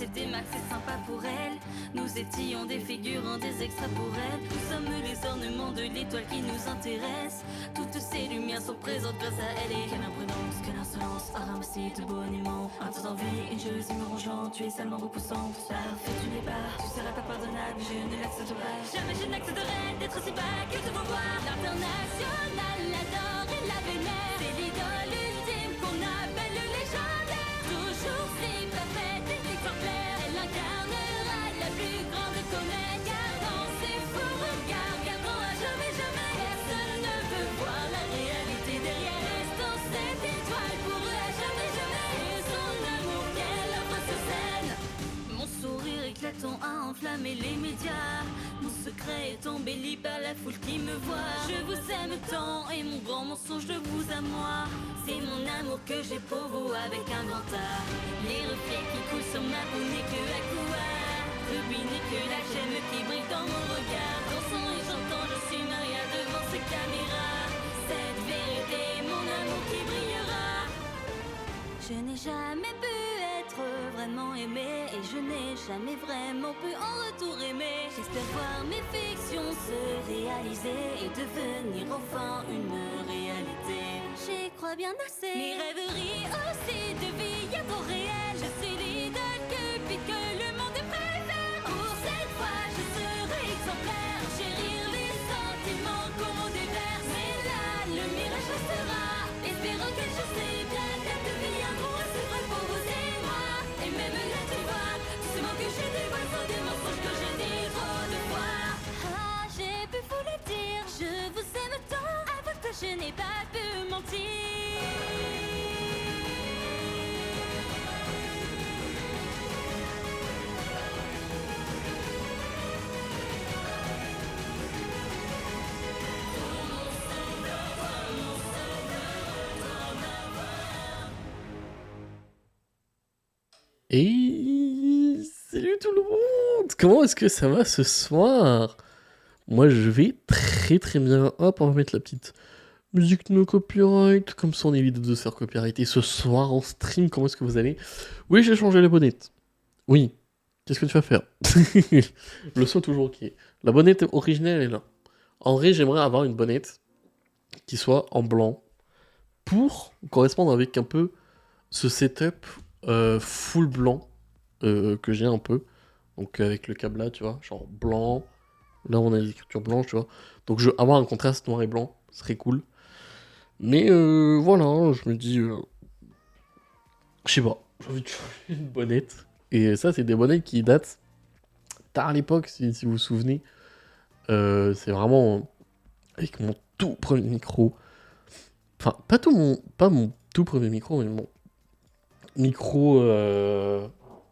c'était max et sympa pour elle. Nous étions des figurants, des extras pour elle. Nous sommes les ornements de l'étoile qui nous intéresse. Toutes ces lumières sont présentes grâce à elle. Et quelle imprudence, quelle insolence, à ramasser de beaux animaux. Un temps en vie, une jalousie me rongeant, tu es seulement repoussante. Parfait, tu n'es pas, tu seras pas pardonnable, je ne l'accepterai jamais, je n'accepterai d'être aussi bas que de vous voir. L'international l'adore et la vénère. C'est l'idole ultime qu'on appelle le légendaire. Toujours si parfaite et exemplaire, elle incarnera la plus grande comète. Car dans ses faux regards, gardons à jamais, jamais. Personne ne peut voir la réalité derrière. Restant cette étoile pour eux à jamais, jamais. Et son amour qu'elle offre sur scène. Mon sourire éclatant a enflammé les médias. Mon secret est embelli par la foule qui me voit. Je vous aime tant et mon grand mensonge de vous à moi. C'est mon amour que j'ai pour vous avec un grand A. Les reflets qui coulent sur ma peau n'est que à quoi. Rubis n'est que la gemme qui brille dans mon regard. Dansant et j'entends, je suis Maria devant ces caméras. Cette vérité, mon amour qui brillera. Je n'ai jamais pu être vraiment aimé et je n'ai jamais vraiment pu en retour aimer. J'espère voir mes fictions se réaliser et devenir enfin une réalité. J'y crois bien assez. Mes rêveries aussi deviennent trop réelles. Je suis l'idole que le monde préfère. Pour cette fois, je serai exemplaire. Chérir les sentiments qu'on déverse. Mais là, le mirage restera. Espérons que je sais bien qu'elle deviendront assez vrai pour vous et moi. Et même là, tu vois, tous ces mots que je dévoile sont des mensonges que je dis trop de fois. Ah, j'ai pu vous le dire, je vous aime tant. Avec toi, je n'ai pas pu mentir. Et salut tout le monde! Comment est-ce que ça va ce soir? Moi je vais très très bien. Hop, on va mettre la petite musique no copyright, comme ça on évite de se faire copyrighter ce soir en stream. Comment est-ce que vous allez? Oui, j'ai changé la bonnette. Oui. Qu'est-ce que tu vas faire? Le son toujours ok. La bonnette originelle est là. En vrai, j'aimerais avoir une bonnette qui soit en blanc pour correspondre avec un peu ce setup full blanc que j'ai un peu. Donc avec le câble là, tu vois, genre blanc. Là, on a l'écriture blanche, tu vois. Donc avoir un contraste noir et blanc, ce serait cool. Mais voilà, je me dis, je sais pas, j'ai envie de changer une bonnette. Et ça, c'est des bonnettes qui datent tard à l'époque, si vous vous souvenez. C'est vraiment avec mon tout premier micro. Enfin, pas mon tout premier micro, mais mon micro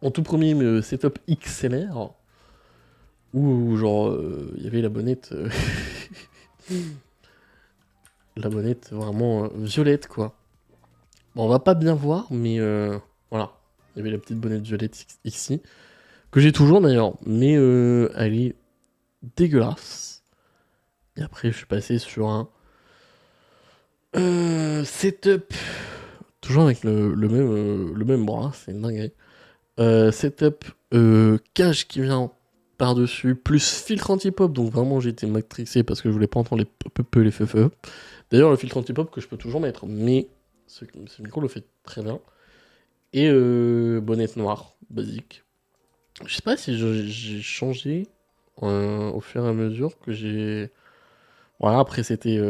en tout premier setup XLR. Où genre, il y avait la bonnette... la bonnette vraiment violette, quoi. Bon, on va pas bien voir, mais voilà. Il y avait la petite bonnette violette ici, que j'ai toujours d'ailleurs, mais elle est dégueulasse. Et après, je suis passé sur un setup, toujours avec le même bras, c'est une dinguerie. Setup cage qui vient par-dessus, plus filtre anti-pop, donc vraiment j'ai été matrixé parce que je voulais pas entendre les feux. D'ailleurs, le filtre anti-pop que je peux toujours mettre, mais ce micro le fait très bien. Et bonnette noire, basique. Je sais pas si j'ai changé au fur et à mesure que j'ai... Voilà, après c'était...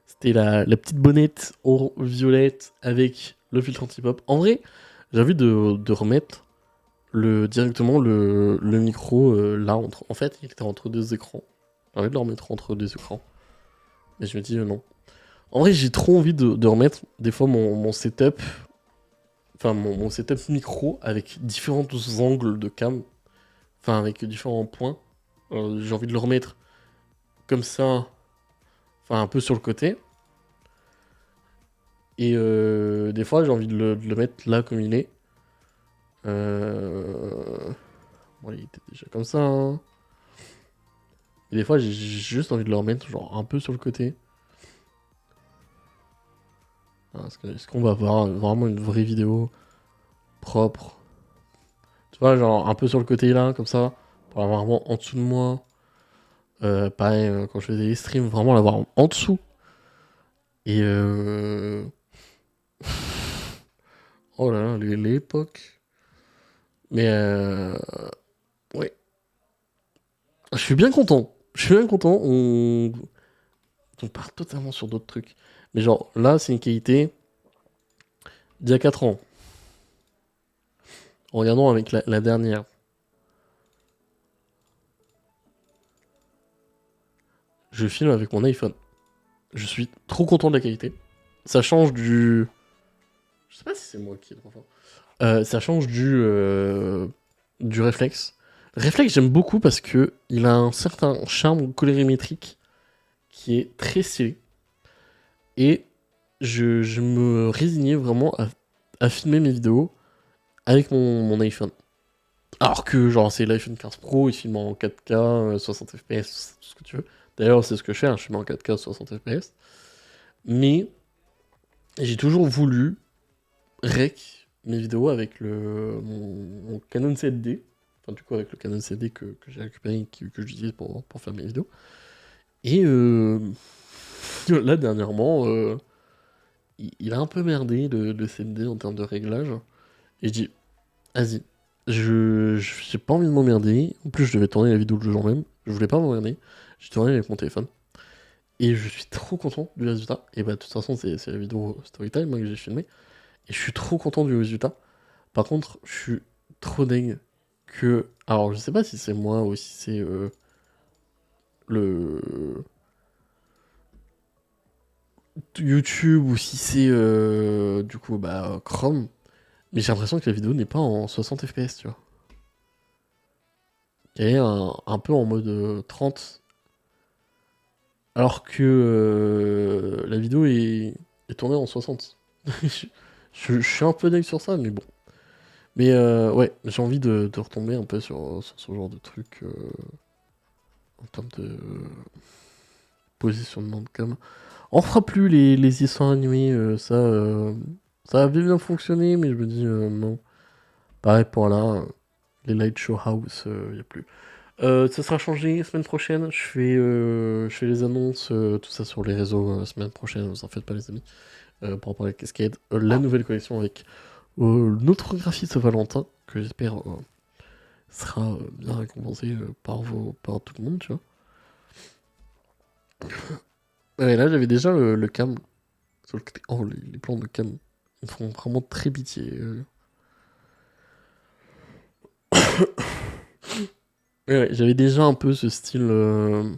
c'était la petite bonnette violette avec le filtre anti-pop. En vrai, j'ai envie de remettre directement le micro là. En fait, il était entre deux écrans. J'ai envie de le remettre entre deux écrans. Mais je me dis non. En vrai, j'ai trop envie de remettre des fois mon setup. Enfin, mon setup micro avec différents angles de cam. Enfin, avec différents points. J'ai envie de le remettre comme ça. Enfin, un peu sur le côté. Et des fois, j'ai envie de le mettre là comme il est. Bon, il était déjà comme ça. Hein. Et des fois, j'ai juste envie de le remettre genre un peu sur le côté. Hein, est-ce qu'on va avoir vraiment une vraie vidéo propre? Tu vois, genre un peu sur le côté là, comme ça, pour l'avoir vraiment en dessous de moi. Pareil, quand je faisais les streams, vraiment l'avoir en dessous. Et oh là là, l'époque. Mais ouais, je suis bien content. Je suis bien content. On part totalement sur d'autres trucs. Mais genre, là, c'est une qualité d'il y a 4 ans. Regardons avec la dernière. Je filme avec mon iPhone. Je suis trop content de la qualité. Ça change du... Je sais pas si c'est moi qui est trop fort. Ça change du réflexe. Réflexe, j'aime beaucoup parce que il a un certain charme colorimétrique qui est très stylé. Et je me résignais vraiment à filmer mes vidéos avec mon iPhone. Alors que, genre, c'est l'iPhone 15 Pro, il filme en 4K, 60 FPS, tout ce que tu veux. D'ailleurs, c'est ce que je fais, hein, je filme en 4K, 60 FPS. Mais j'ai toujours voulu rec mes vidéos avec mon Canon 7D. Enfin, du coup, avec le Canon 7D que j'ai récupéré et que j'utilise pour faire mes vidéos. Et là, dernièrement, il a un peu merdé le 7D en termes de réglage. Et je dis, vas-y, j'ai pas envie de m'emmerder. En plus, je devais tourner la vidéo le jour même. Je voulais pas m'emmerder. J'ai tourné avec mon téléphone. Et je suis trop content du résultat. Et bah, de toute façon, c'est la vidéo Storytime moi, que j'ai filmée. Et je suis trop content du résultat. Par contre, je suis trop deg que. Alors, je sais pas si c'est moi ou si c'est le YouTube ou si c'est du coup bah, Chrome. Mais j'ai l'impression que la vidéo n'est pas en 60 FPS, tu vois. Elle est un peu en mode 30. Alors que la vidéo est tournée en 60. Je suis un peu deg sur ça, mais bon. Mais ouais, j'ai envie de retomber un peu sur ce genre de truc en termes de positionnement de cam. On fera plus les histoires animées, ça avait bien fonctionné, mais je me dis non. Pareil pour là, les Light Show House, il n'y a plus. Ça sera changé semaine prochaine. Je fais les annonces, tout ça sur les réseaux semaine prochaine. Vous en faites pas, les amis. Par rapport à la cascade, la nouvelle collection avec notre graphiste Valentin, que j'espère sera bien récompensé par tout le monde, tu vois. Ouais, là, j'avais déjà le cam sur le côté. Oh, les plans de cam, ils font vraiment très pitié. Ouais, j'avais déjà un peu ce style de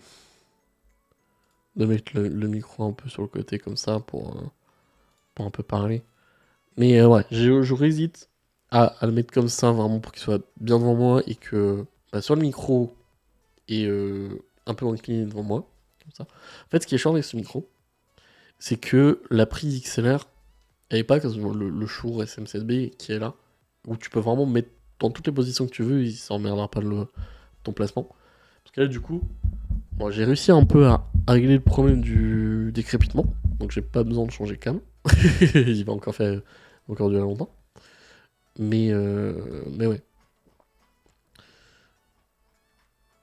mettre le micro un peu sur le côté comme ça pour un peu parler. Mais ouais, j'aurais hésite à le mettre comme ça vraiment pour qu'il soit bien devant moi et que bah, soit le micro est un peu incliné devant moi. Comme ça. En fait, ce qui est chiant avec ce micro, c'est que la prise XLR, elle n'est pas comme le Shure SM7B qui est là, où tu peux vraiment mettre dans toutes les positions que tu veux, il s'emmerdera pas ton placement. Parce que là, du coup, bon, j'ai réussi un peu à régler le problème du décrépitement, donc j'ai pas besoin de changer de cam. Il va encore durer longtemps. Mais ouais.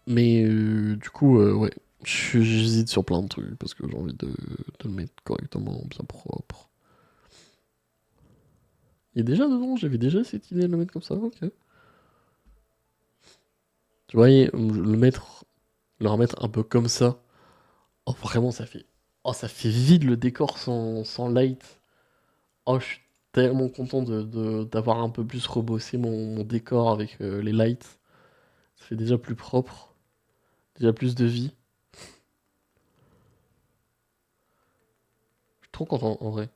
Mais du coup, ouais. J'hésite sur plein de trucs parce que j'ai envie de le mettre correctement, bien propre. Il est déjà dedans, j'avais déjà cette idée de le mettre comme ça, ok. Tu vois, le remettre un peu comme ça. Oh, vraiment, ça fait. Oh, ça fait vide le décor sans light. Oh, je suis tellement content d'avoir un peu plus rebossé mon décor avec les lights. Ça fait déjà plus propre, déjà plus de vie. Je suis trop content en vrai.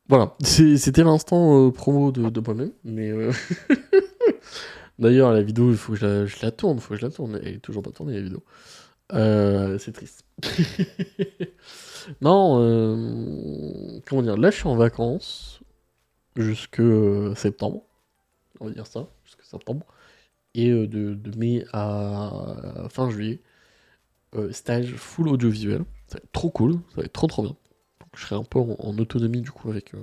Voilà, c'était l'instant promo de moi-même, mais d'ailleurs la vidéo il faut que je la tourne, faut que je la tourne, elle est toujours pas tournée la vidéo. C'est triste. Non, comment dire, là je suis en vacances jusque septembre, on va dire ça, jusque septembre, et de mai à fin juillet, stage full audiovisuel, ça va être trop cool, ça va être trop bien. je serai un peu en autonomie du coup avec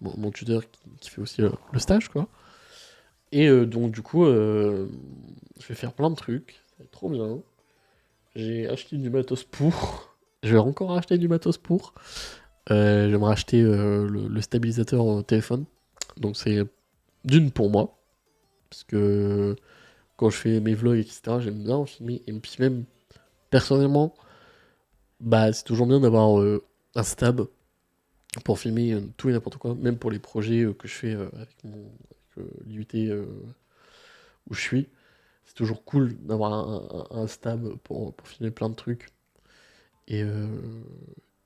mon tuteur qui fait aussi le stage, quoi. Et donc du coup, je vais faire plein de trucs, ça va être trop bien. J'ai acheté du matos pour. Je vais encore acheter du matos pour. J'aimerais acheter le stabilisateur téléphone. Donc c'est d'une pour moi. Parce que quand je fais mes vlogs, etc., j'aime bien filmer. Et puis même, personnellement, bah c'est toujours bien d'avoir un stab pour filmer tout et n'importe quoi. Même pour les projets que je fais avec l'IUT où je suis. C'est toujours cool d'avoir un stab pour filmer plein de trucs. Et, euh,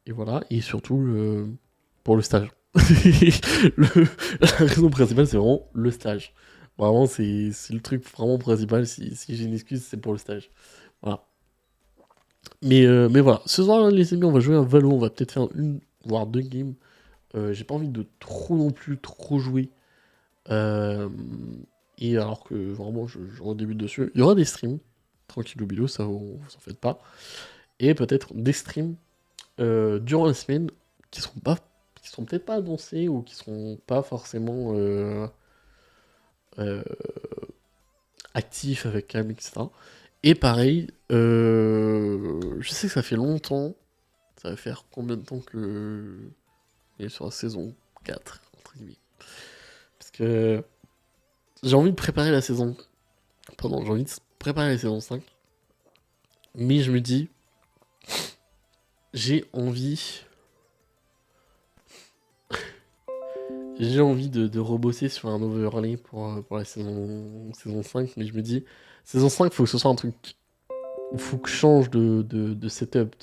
et voilà. Et surtout, pour le stage. La raison principale, c'est vraiment le stage. Vraiment, c'est le truc vraiment principal. Si j'ai une excuse, c'est pour le stage. Voilà. Mais voilà. Ce soir, les amis, on va jouer un Valo. On va peut-être faire une, voire deux games. J'ai pas envie de trop non plus trop jouer. Euh, et alors que vraiment, je redébute dessus. Il y aura des streams. Tranquillou bilou, ça vous en faites pas. Et peut-être des streams durant la semaine qui seront peut-être pas annoncés ou qui seront pas forcément euh, actifs avec Cam, etc. Et pareil, je sais que ça fait longtemps, ça va faire combien de temps que on est sur la saison 4, entre guillemets. Parce que j'ai envie de préparer la saison. Pardon, j'ai envie de préparer la saison 5. Mais je me dis, j'ai envie. J'ai envie de rebosser sur un overlay pour la saison 5, mais je me dis, saison 5, faut que ce soit un truc. Il faut que je change de setup,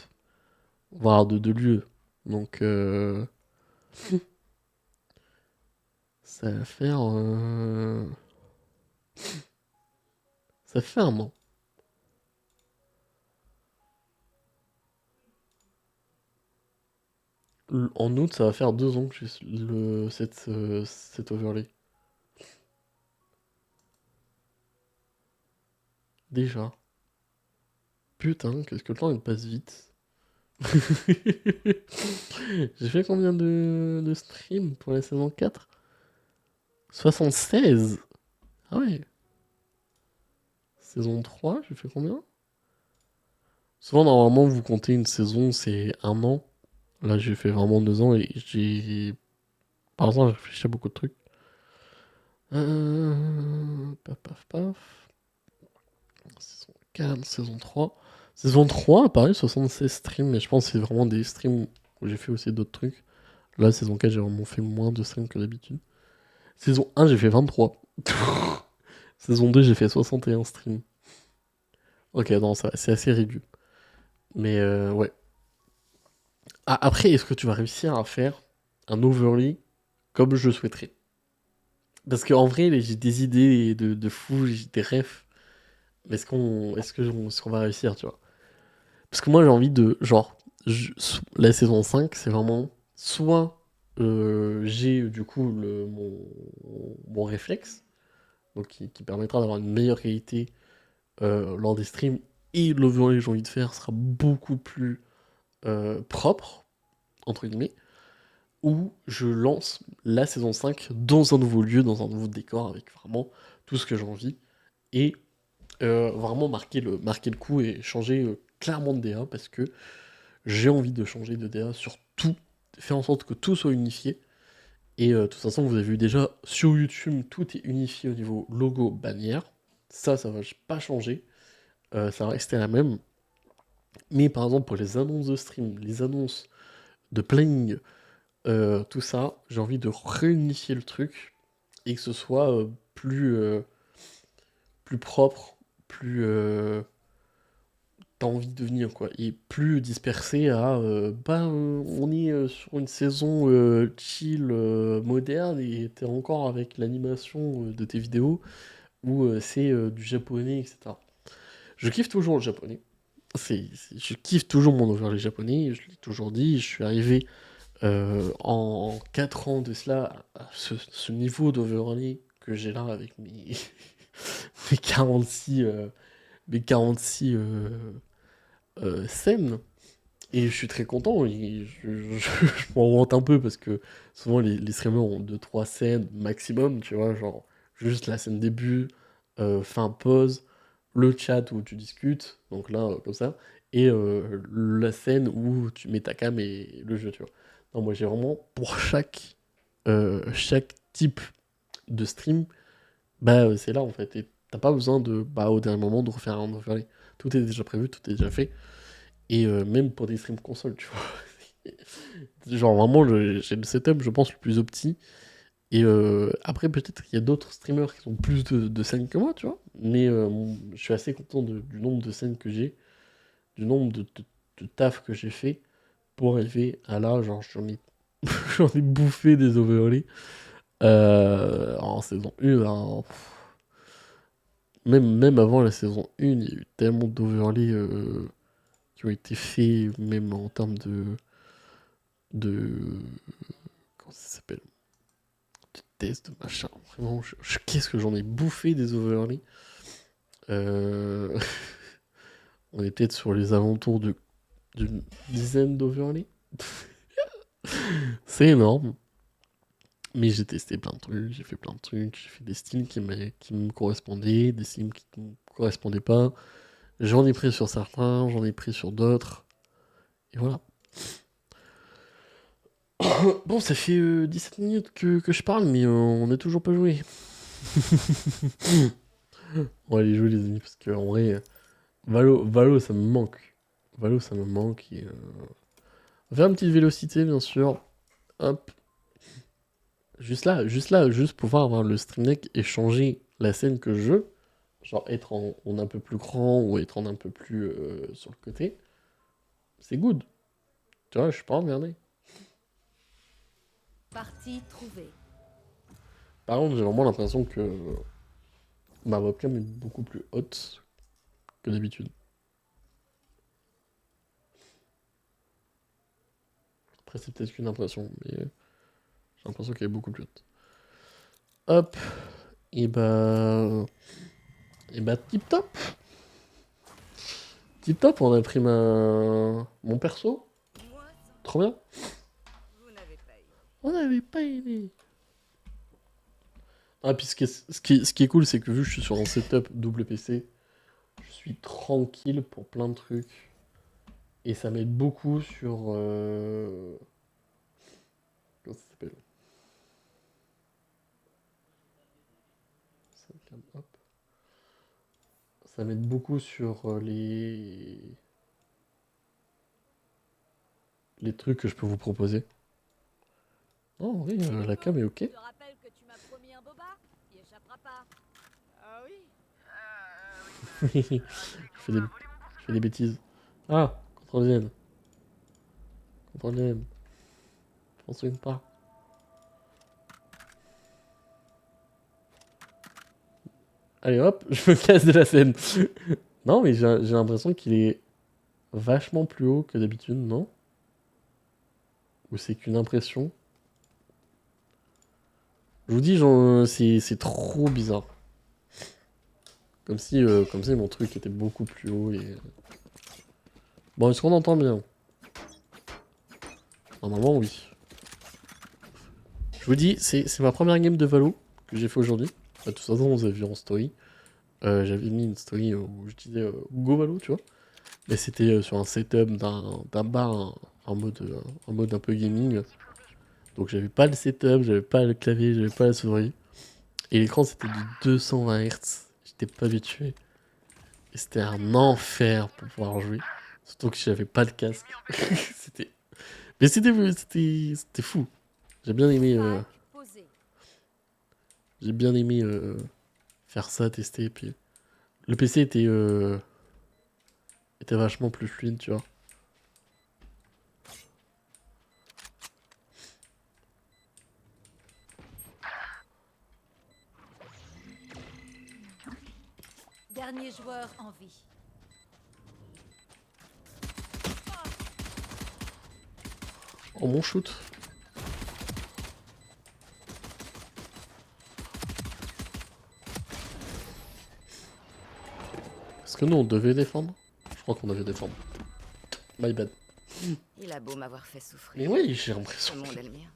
voire de lieu. Donc, ça va faire. Ça fait un an. En août, ça va faire 2 ans que j'ai cet overlay. Déjà. Putain, qu'est-ce que le temps il passe vite. J'ai fait combien de streams pour la saison 4? 76. Ah ouais. Saison 3, j'ai fait combien? Souvent, normalement, vous comptez une saison, c'est un an. Là, j'ai fait vraiment 2 ans et j'ai. Par exemple, j'ai réfléchi à beaucoup de trucs. Paf, paf, paf. Saison 4, saison 3. Saison 3, pareil, 76 streams, mais je pense que c'est vraiment des streams où j'ai fait aussi d'autres trucs. Là, saison 4, j'ai vraiment fait moins de streams que d'habitude. Saison 1, j'ai fait 23. Saison 2, j'ai fait 61 streams. Ok, non, c'est assez réduit. Mais ouais. Ah, après, est-ce que tu vas réussir à faire un overlay comme je le souhaiterais? Parce qu'en vrai, j'ai des idées de fou, j'ai des rêves. Mais est-ce qu'on va réussir, tu vois? Parce que moi, j'ai envie de. Genre, la saison 5, c'est vraiment. Soit j'ai du coup mon réflexe, donc qui permettra d'avoir une meilleure qualité lors des streams, et l'overlay que j'ai envie de faire sera beaucoup plus propre, entre guillemets, ou je lance la saison 5 dans un nouveau lieu, dans un nouveau décor, avec vraiment tout ce que j'ai envie, et vraiment marquer le coup et changer clairement de DA, parce que j'ai envie de changer de DA sur tout, faire en sorte que tout soit unifié. Et de toute façon, vous avez vu déjà sur YouTube, tout est unifié au niveau logo, bannière. Ça va pas changer. Ça va rester la même. Mais par exemple, pour les annonces de stream, les annonces de planning, tout ça, j'ai envie de réunifier le truc et que ce soit plus propre, plus t'as envie de venir, quoi, et plus dispersé à on est sur une saison chill moderne et t'es encore avec l'animation de tes vidéos où c'est du japonais, etc. Je kiffe toujours le japonais. Je kiffe toujours mon overlay japonais, je l'ai toujours dit, je suis arrivé en 4 ans de cela à ce niveau d'overlay que j'ai là avec mes 46, mes 46 scènes. Et je suis très content, je m'en vante un peu parce que souvent les streamers ont deux trois scènes maximum, tu vois, genre juste la scène début, fin pause, le chat où tu discutes, donc là, comme ça, et la scène où tu mets ta cam et le jeu, tu vois. Non, moi j'ai vraiment, pour chaque type de stream, bah c'est là en fait, et t'as pas besoin de, bah au dernier moment, de refaire un overlay. Tout est déjà prévu, tout est déjà fait. Et même pour des streams console, tu vois. Genre vraiment, j'ai le setup, je pense, le plus opti. Et après, peut-être qu'il y a d'autres streamers qui ont plus de scènes que moi, tu vois. Mais je suis assez content du nombre de scènes que j'ai, du nombre de taf que j'ai fait pour arriver à là, genre j'en ai bouffé des overlays. En saison 1, hein, même avant la saison 1, il y a eu tellement d'overlays qui ont été faits, même en termes de comment ça s'appelle, de test, de machin. Vraiment, qu'est-ce que j'en ai bouffé des overlays. Euh, on est peut-être sur les alentours d'une dizaine d'overlays. C'est énorme. Mais j'ai testé plein de trucs, j'ai fait plein de trucs, j'ai fait des styles qui me correspondaient, des styles qui ne me correspondaient pas. J'en ai pris sur certains, j'en ai pris sur d'autres. Et voilà. Bon, ça fait 17 minutes que je parle, mais on n'a toujours pas joué. On va aller jouer, les amis, parce que en vrai, Valo, ça me manque. Valo, ça me manque. Et, on va faire une petite vélocité, bien sûr. Hop. Juste pouvoir avoir le stream deck et changer la scène que je veux. Genre être en un peu plus grand ou être en un peu plus sur le côté. C'est good. Tu vois, je suis pas emmerdé. Partie trouvée. Par contre, j'ai vraiment l'impression que ma webcam est beaucoup plus haute que d'habitude. Après, c'est peut-être qu'une impression, mais j'ai l'impression qu'elle est beaucoup plus haute. Hop. Et bah. Et bah, tip top. Tip top, on a pris mon perso. Moi, Trop bien. vous n'avez pas eu. On n'avait pas aimé. Ah, puis ce qui est cool, c'est que vu que je suis sur un setup double PC, je suis tranquille pour plein de trucs. Et ça m'aide beaucoup sur. Comment ça s'appelle? Hop. Ça m'aide beaucoup sur les trucs que je peux vous proposer. Non, en vrai, la cam est ok. Je te rappelle que tu m'as promis un boba. Il échappera pas. Ah oui. Je fais des bêtises. Ah, contre-vienne. Contre-vienne. Je m'en souviens pas. Allez hop, je me casse de la scène. Non, mais j'ai l'impression qu'il est vachement plus haut que d'habitude, non? Ou c'est qu'une impression? Je vous dis, genre, c'est trop bizarre. Comme si mon truc était beaucoup plus haut et... Bon, est-ce qu'on entend bien? Normalement, oui. Je vous dis, c'est ma première game de Valo que j'ai fait aujourd'hui. De toute façon, vous avez vu en story. J'avais mis une story où je disais Go Valo, tu vois. Mais c'était sur un setup d'un bar en mode un peu gaming. Donc j'avais pas le setup, j'avais pas le clavier, j'avais pas la souris. Et l'écran c'était du 220 Hz. J'étais pas habitué. Et c'était un enfer pour pouvoir jouer. Surtout que j'avais pas le casque. c'était. Mais c'était fou. J'ai bien aimé. Posé. J'ai bien aimé faire ça, tester. Et puis le PC était vachement plus fluide, tu vois. Dernier joueur en vie. Oh mon shoot. Est-ce que nous on devait défendre? Je crois qu'on devait défendre. My bad. Il a beau m'avoir fait souffrir. Mais oui, j'ai Ce l'impression. monde est le mien.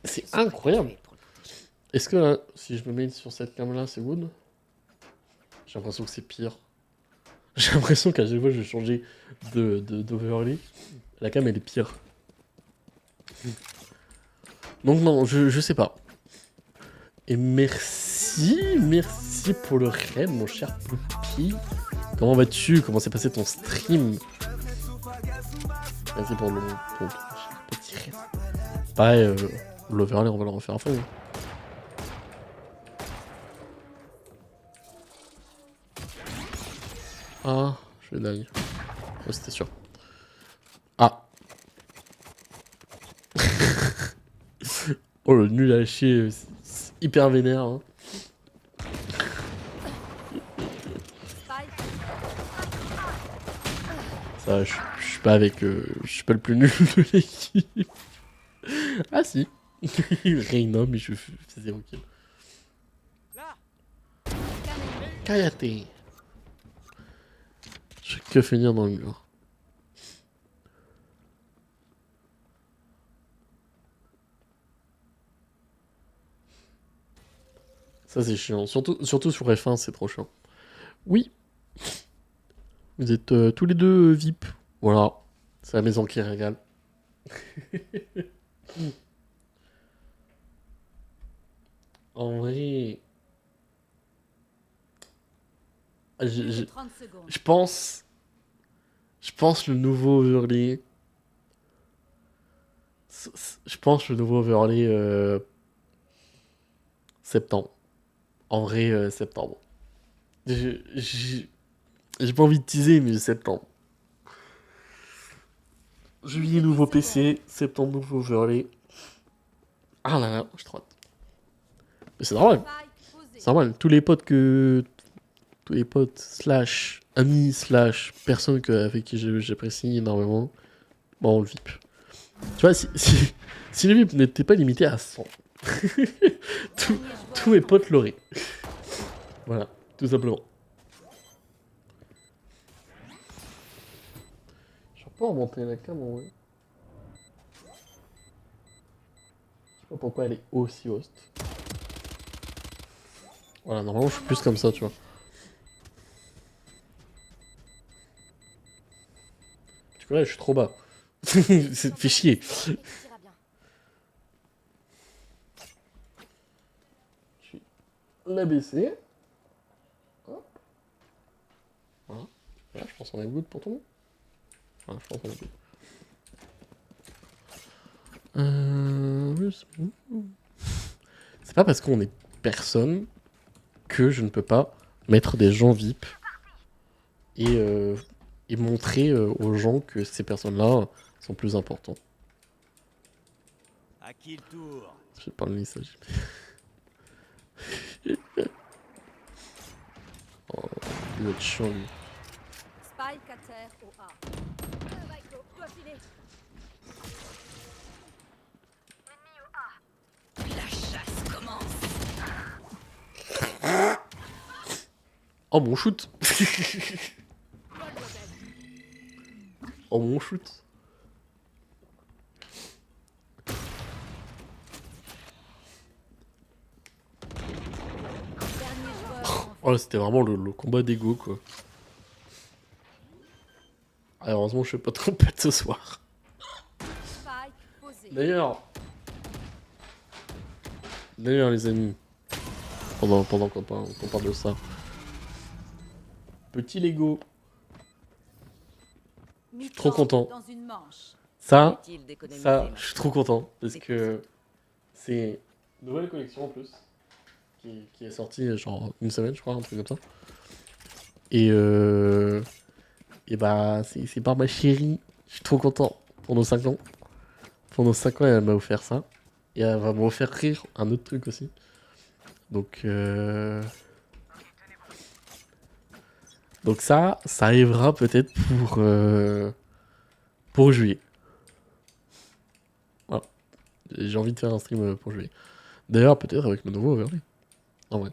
C'est Je suis prêt à incroyable. tuer pour le protéger. Est-ce que là, si je me mets sur cette cam-là, c'est good? J'ai l'impression que c'est pire. J'ai l'impression qu'à chaque fois je vais changer d'overlay, la cam elle est pire. Donc non, je sais pas. Et merci pour le raid, mon cher Poupie. Comment vas-tu? Comment s'est passé ton stream? Merci pour ton petit raid. Pareil, l'overlay, on va le refaire à fond. Ah, je vais dingue. Ouais, c'était sûr. Ah. Oh, le nul à chier, c'est hyper vénère. Hein. Ça, je suis pas avec. Je suis pas le plus nul de l'équipe. Ah si. Reina, mais je fais 0 kill. Kayate. Je vais que finir dans le mur. Ça c'est chiant. Surtout sur F1, c'est trop chiant. Oui. Vous êtes tous les deux VIP. Voilà. C'est la maison qui régale. En vrai. Je pense. Je pense le nouveau overlay. Je pense le nouveau overlay septembre. En vrai, septembre. J'ai pas envie de teaser, mais septembre. Juillet, nouveau PC. Septembre, nouveau overlay. Ah là là, je trotte. Mais c'est normal. C'est normal. Tous les potes slash amis slash personnes avec qui j'apprécie énormément, bon, on le VIP. Tu vois, si le VIP n'était pas limité à 100, tous mes potes l'auraient. Voilà, tout simplement. Je vais pas remonter la cam en vrai. Je sais pas pourquoi elle est aussi host. Voilà, normalement je suis plus comme ça, tu vois. Tu vois, je suis trop bas. Fait chier. Je suis l'ABC. Hop. Voilà. Voilà, je pense qu'on est good pour tout le monde. Voilà, je pense qu'on est good. C'est pas parce qu'on est personne que je ne peux pas mettre des gens VIP et montrer aux gens que ces personnes-là sont plus importants. À qui le tour? Je sais pas le message. Oh, il doit être chiant lui. Spike à terre au A. Vaiko, dois filer. La chasse commence. Oh mon shoot. Oh mon shoot. Dernier joueur en Oh là, c'était vraiment le combat d'ego quoi. Ah, heureusement je fais pas trop pète ce soir. Spike posé. D'ailleurs les amis, pendant qu'on parle de ça, petit Lego, trop content. Dans une manche. Ça, Inutile d'économiser je maintenant. suis trop content parce que c'est une nouvelle collection en plus qui est sortie genre une semaine je crois, un truc comme ça. Et bah c'est par ma chérie, je suis trop content pour nos 5 ans. Pour nos 5 ans elle m'a offert ça et elle va m'offrir un autre truc aussi. Donc ça arrivera peut-être pour juillet. Voilà. J'ai envie de faire un stream pour juillet. D'ailleurs, peut-être avec le nouveau overlay. En vrai.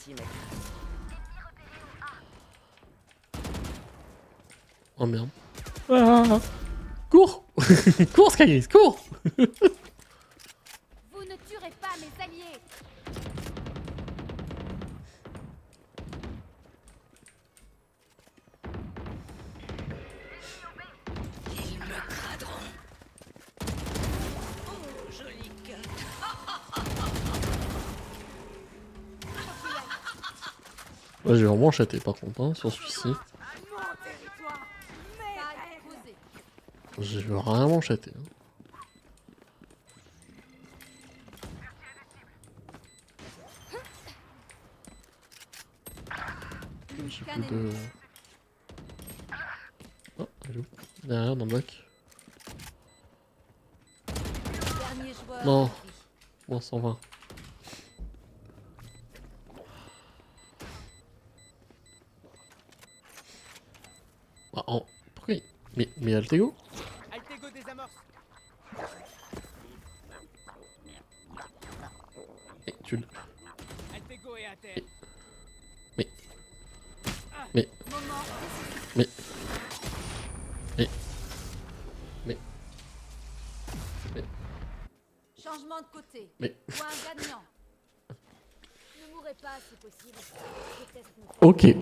ici, mec. Oh merde. Ah. Cours. Cours, Skygris, cours. Vous ne tuerez pas mes alliés. Ils me craderont. Oh, joli cœur. Ouais, j'ai vraiment chaté par contre, hein, sur celui-ci. Mon territoire. Posé. J'ai vraiment chaté. Hein. J'ai plus de... Oh, elle est où? Derrière, dans le bac. Dernier joueur. Non. Bon, 120. Ah, oh, pourquoi il... Mais Altego? Altego désamorce. Mais tu le... Altego est à terre. Moment. Mais... Changement de côté. Mais... Point gagnant. Ne mourrez pas si possible. Je déteste mon Ok.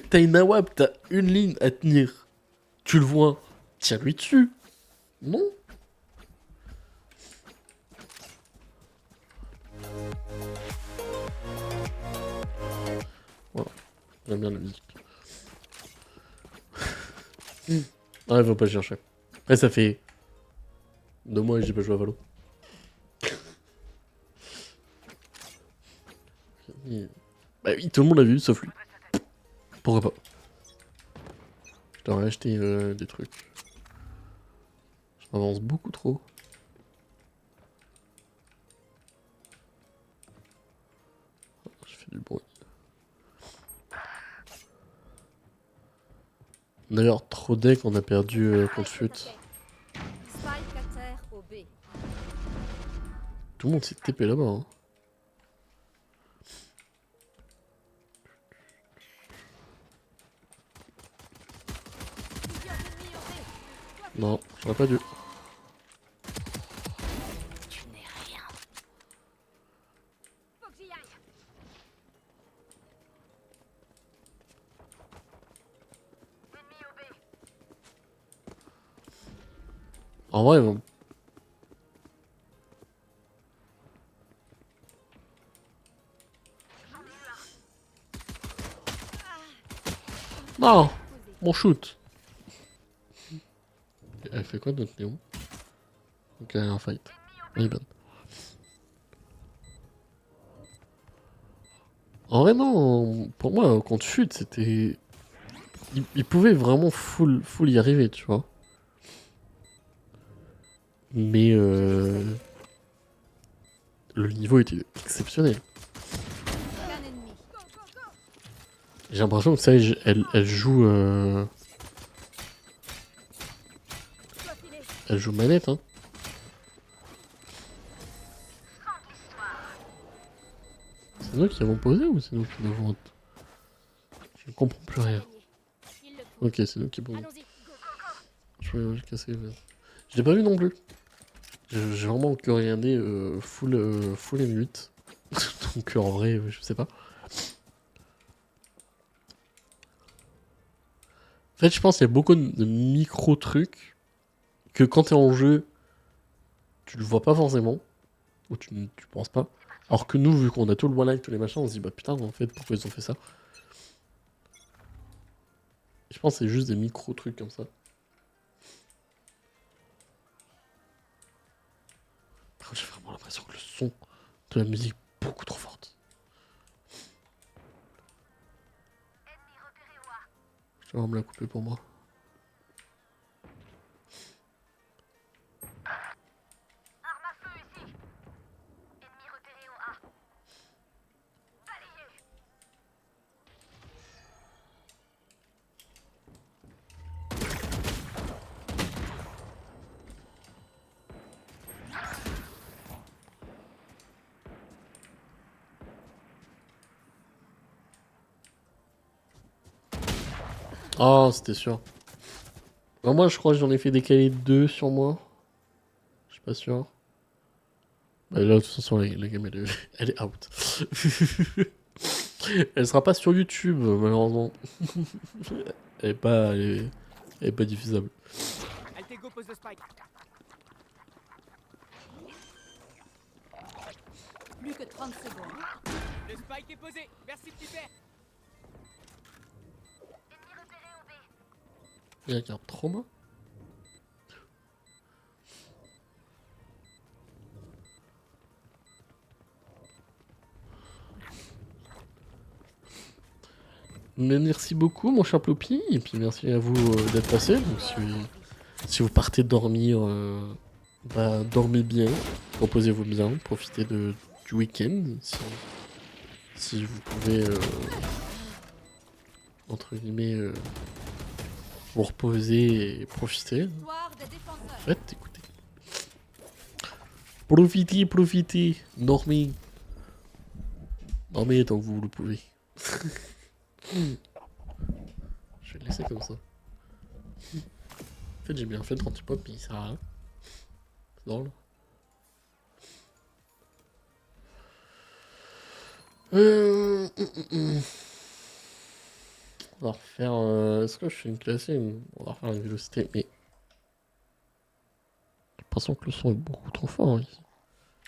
T'as une AWP, t'as une ligne à tenir. Tu le vois. Tiens-lui dessus. Non? Voilà. J'aime bien la musique. Ah, il faut pas chercher. Après, ça fait 2 mois que j'ai pas joué à Valo. Bah oui, tout le monde l'a vu, sauf lui. Pourquoi pas? Je t'aurais acheté des trucs. Je m'avance beaucoup trop. Je fais du bruit. D'ailleurs, trop deck, on a perdu contre Fut. Spike à terre au B. Tout le monde s'est TP là-bas. Hein. Plusieurs ennemis au B. Non, j'aurais pas dû. Tu n'es rien. Faut que j'y aille. En vrai, bon. Non, mon shoot. Elle fait quoi notre Néo? Ok, un fight. Oui, ben. En vrai, non, pour moi, contre Fut, c'était. Il pouvait vraiment full y arriver, tu vois. Mais le niveau était exceptionnel. Un ennemi. J'ai l'impression que ça, elle joue. Dois filer. Elle joue manette, hein. C'est nous qui avons posé ou c'est nous qui devons. Je ne comprends plus rien. Il le faut. Ok, c'est nous qui posons. Allons-y. Go. Je vais casser. Je l'ai pas vu non plus. J'ai vraiment que regardé full M8. Donc en vrai, je sais pas. En fait, je pense qu'il y a beaucoup de micro-trucs que quand t'es en jeu, tu le vois pas forcément. Ou tu penses pas. Alors que nous, vu qu'on a tout le one-like, tous les machins, on se dit bah putain, en fait, pourquoi ils ont fait ça? Je pense que c'est juste des micro-trucs comme ça. J'ai vraiment l'impression que le son de la musique est beaucoup trop forte. Je vais vraiment me la couper pour moi. Ah, c'était sûr. Bah, moi, je crois que j'en ai fait décaler 2 sur moi. Je suis pas sûr. Bah, là, de toute façon, la game, elle est out. Elle sera pas sur YouTube, malheureusement. Elle est pas diffusable. Altego pose le spike. Plus que 30 secondes. Le spike est posé. Merci petit père. Il y a carte trauma. Mais merci beaucoup, mon cher Ploppy. Et puis merci à vous d'être passé. Donc, si vous partez dormir, bah, dormez bien. Reposez-vous bien. Profitez du week-end. Si vous pouvez, entre guillemets, vous reposer et profiter. Victoire des défenseurs. Faites, écoutez. Profitez. Dormez. Dormez tant que vous le pouvez. Je vais le laisser comme ça. En fait, j'ai bien fait de anti-pop, mais il sert à rien. C'est drôle. On va refaire. Est-ce que je fais une classée? On va refaire une vélocité, mais. J'ai l'impression que le son est beaucoup trop fort ici.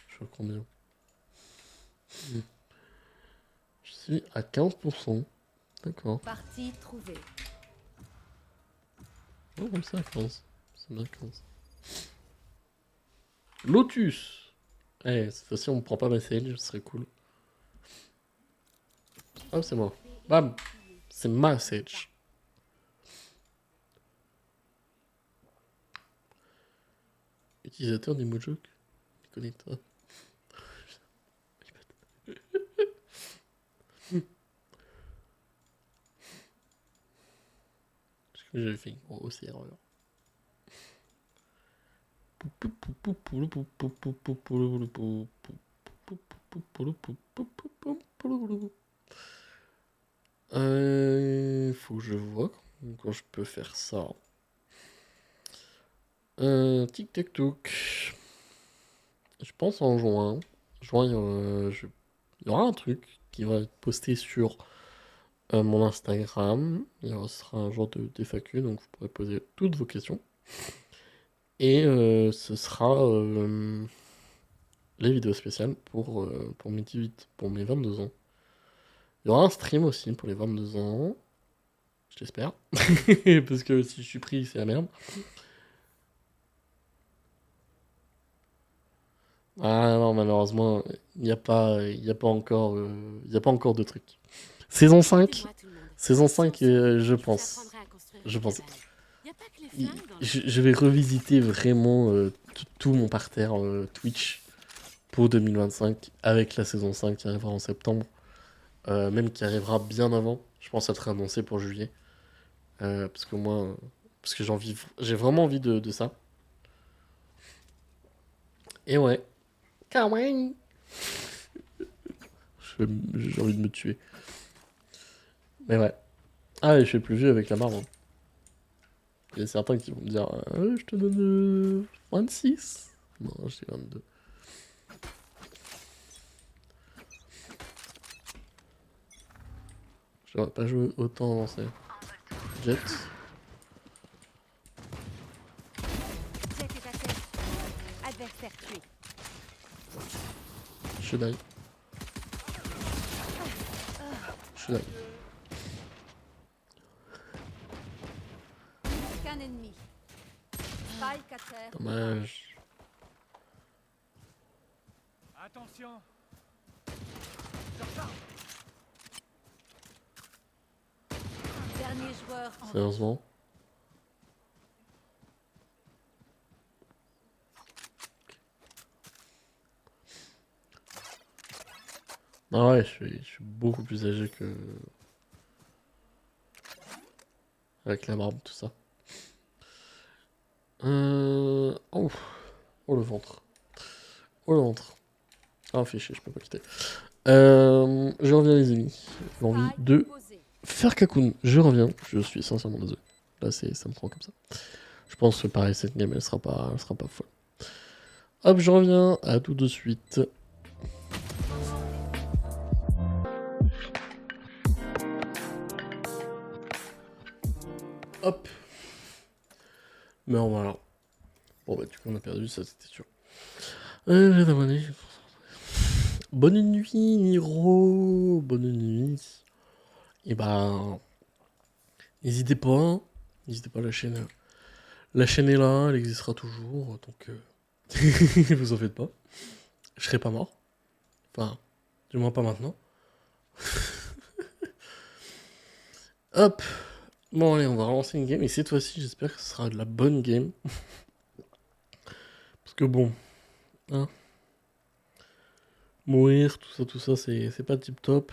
Je suis à combien? Je suis à 15%. D'accord. Partie trouvée. Oh, comme ça, 15. C'est bien 15. Lotus! Eh, cette fois-ci, on me prend pas ma sage, ce serait cool. Oh, c'est moi. Bam! C'est ma sage. Utilisateur d'Emojok. Connecteur. J'avais fait une grosse erreur. Faut que je vois quand je peux faire ça. Tic tac toc. Je pense en juin. Juin, il y aura un truc qui va être posté sur mon Instagram. Il sera un genre de FAQ, donc vous pourrez poser toutes vos questions. Et ce sera les vidéos spéciales pour mes 18, pour mes 22 ans. Il y aura un stream aussi pour les 22 ans. Je l'espère. Parce que si je suis pris, c'est la merde. Ah non, malheureusement, il n'y a pas encore de truc. Saison 5, je pense. Je vais revisiter vraiment tout mon parterre Twitch pour 2025 avec la saison 5 qui arrivera en septembre. Même qui arrivera bien avant. Je pense être annoncé pour juillet. Parce que moi, parce que j'ai vraiment envie de ça. Et ouais. Kawaii. J'ai envie de me tuer. Mais ouais. Ah, je fais plus vieux avec la marbre. Il y a certains qui vont me dire je te donne 26. Non, j'ai 22. Je devrais pas jouer autant avancé. Jet. Jet est à terre. Adversaire tué. Je die. Je die. Qu'un ennemi. Spike à terre. Dommage. Attention. Dernier joueur en Sérieusement. Ah ouais, je suis beaucoup plus âgé que... Avec la barbe, tout ça. Oh. Oh le ventre. Oh le ventre. Ah, fait chier, je peux pas quitter. Je reviens les amis. J'ai envie Spike de posé. Ferkakun, je reviens. Je suis sincèrement désolé. Là, ça me prend comme ça. Je pense que pareil, cette game, elle sera pas folle. Hop, je reviens. À tout de suite. Hop. Mais voilà. Bon, bah, du coup, on a perdu, ça, c'était sûr. Bonne nuit, Niro. Bonne nuit. Et bah, n'hésitez pas. Hein. N'hésitez pas, la chaîne. La chaîne est là, elle existera toujours. Donc, vous en faites pas. Je serai pas mort. Enfin, du moins pas maintenant. Hop. Bon, allez, on va relancer une game. Et cette fois-ci, j'espère que ce sera de la bonne game. Parce que bon. Hein. Mourir, tout ça, c'est pas tip top.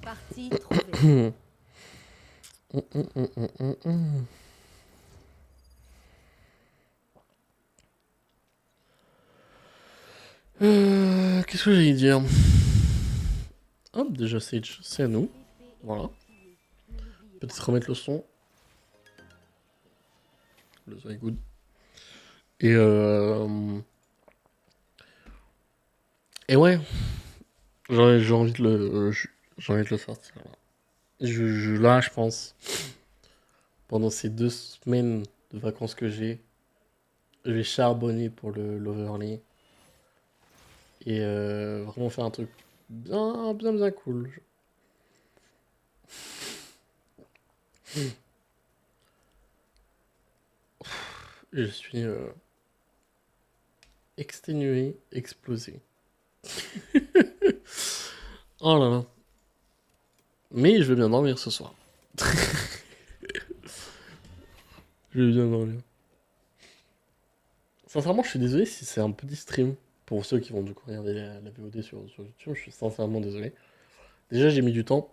Partie trouvée. Qu'est-ce que j'allais dire? Hop, déjà Sage, c'est à nous. Voilà. Peut-être remettre le son. Le son est good. Et ouais, j'ai envie de le sortir. Là, je pense, pendant ces 2 semaines de vacances que j'ai, je vais charbonner pour l'overlay. Et vraiment faire un truc bien cool. Je suis exténué, explosé. Oh là là. Mais je vais bien dormir ce soir. Je vais bien dormir. Sincèrement, je suis désolé si c'est un petit stream. Pour ceux qui vont du coup regarder la VOD sur YouTube, je suis sincèrement désolé. Déjà, j'ai mis du temps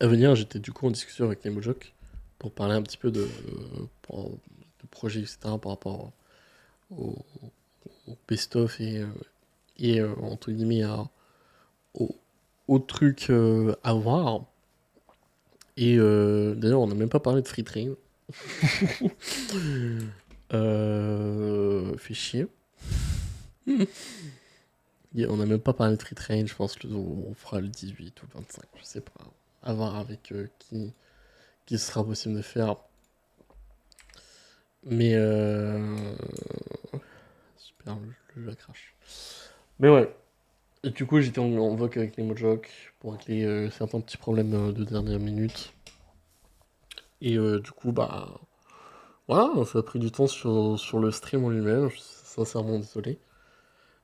à venir. J'étais du coup en discussion avec les Mojok pour parler un petit peu de projets, etc. par rapport au best-of et entre guillemets au truc à voir. Et d'ailleurs, on n'a même pas parlé de Free Train. Fait chier. On n'a même pas parlé de Free Train, je pense qu'on fera le 18 ou le 25, je sais pas. À voir avec qui sera possible de faire. Mais super, le jeu crash. Mais ouais. Et du coup, j'étais en vogue avec les Mojok pour régler certains petits problèmes de dernière minute. Et du coup, bah. Voilà, ça a pris du temps sur le stream en lui-même, je suis sincèrement désolé.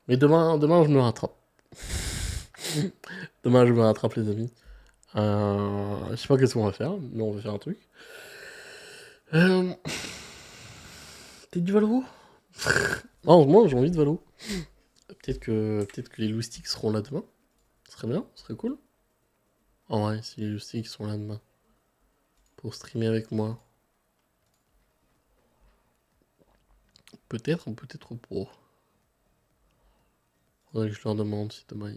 Mais demain je me rattrape. Demain, je me rattrape, les amis. Je sais pas qu'est-ce qu'on va faire, mais on va faire un truc. Peut-être du Valo. Non, moi, j'ai envie de Valo. Peut-être que les loustiques seront là demain. Ce serait bien, ce serait cool. Ah ouais, si les loustiques sont là demain. Pour streamer avec moi. Peut-être pas. Faudrait que je leur demande si demain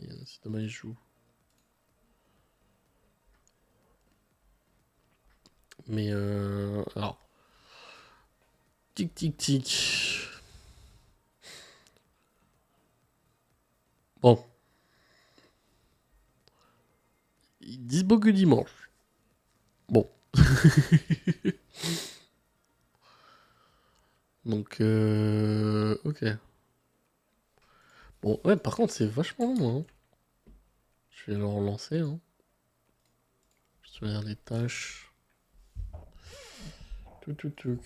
ils jouent. Mais alors. Tic tic tic. Bon. Ils disent beaucoup dimanche. Bon. Donc ok. Bon, ouais, par contre, c'est vachement long, hein. Je vais le relancer, hein. Je vais regarder les tâches. Tout.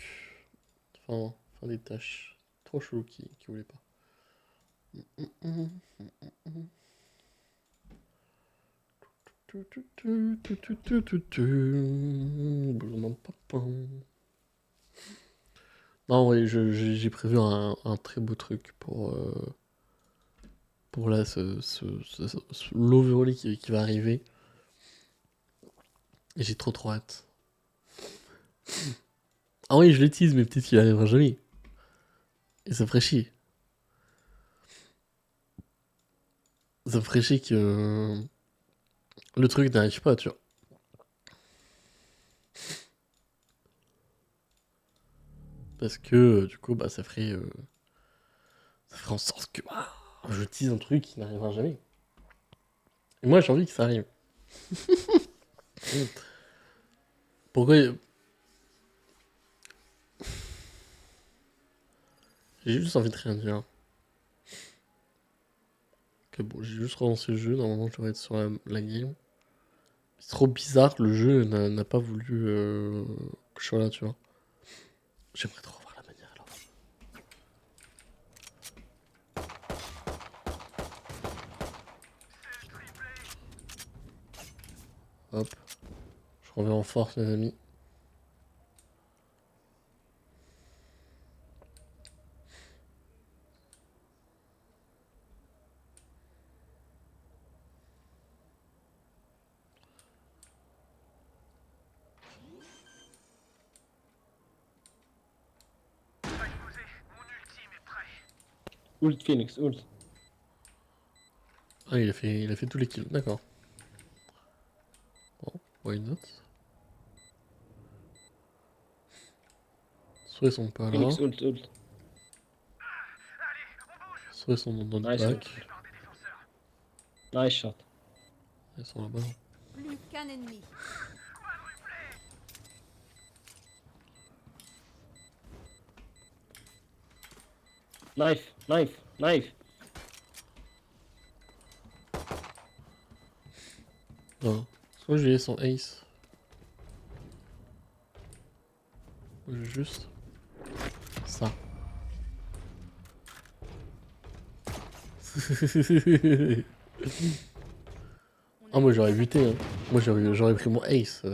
Enfin, faire des tâches. Trop chelou qui voulait pas. Non, ouais, j'ai prévu un très beau truc pour là, l'overlay qui va arriver. Et j'ai trop hâte. Ah oui, je le tease, mais peut-être qu'il arrivera jamais. Et ça ferait chier. Ça me ferait chier que le truc n'arrive pas, tu vois. Parce que du coup, bah, ça ferait en sorte que je tease un truc qui n'arrivera jamais. Et moi, j'ai envie que ça arrive. Pourquoi j'ai juste envie de rien dire. Que bon, j'ai juste relancé le jeu, normalement je devrais être sur la game. C'est trop bizarre que le jeu n'a pas voulu que je sois là, tu vois. J'aimerais trop voir la manière alors. Hop. Je reviens en force, mes amis. Ult Phoenix, ult. Ah, il a fait tous les kills, d'accord. Bon, why not? Soit ils sont pas là, Phoenix, ult, ult. soit ils sont dans notre Nice back. ult. Nice shot. Ils sont là-bas. Plus qu'un ennemi. Knife, knife, knife. Non. Soit j'ai son ace. J'ai juste ça. Ah, moi j'aurais buté, hein. Moi j'aurais pris mon ace.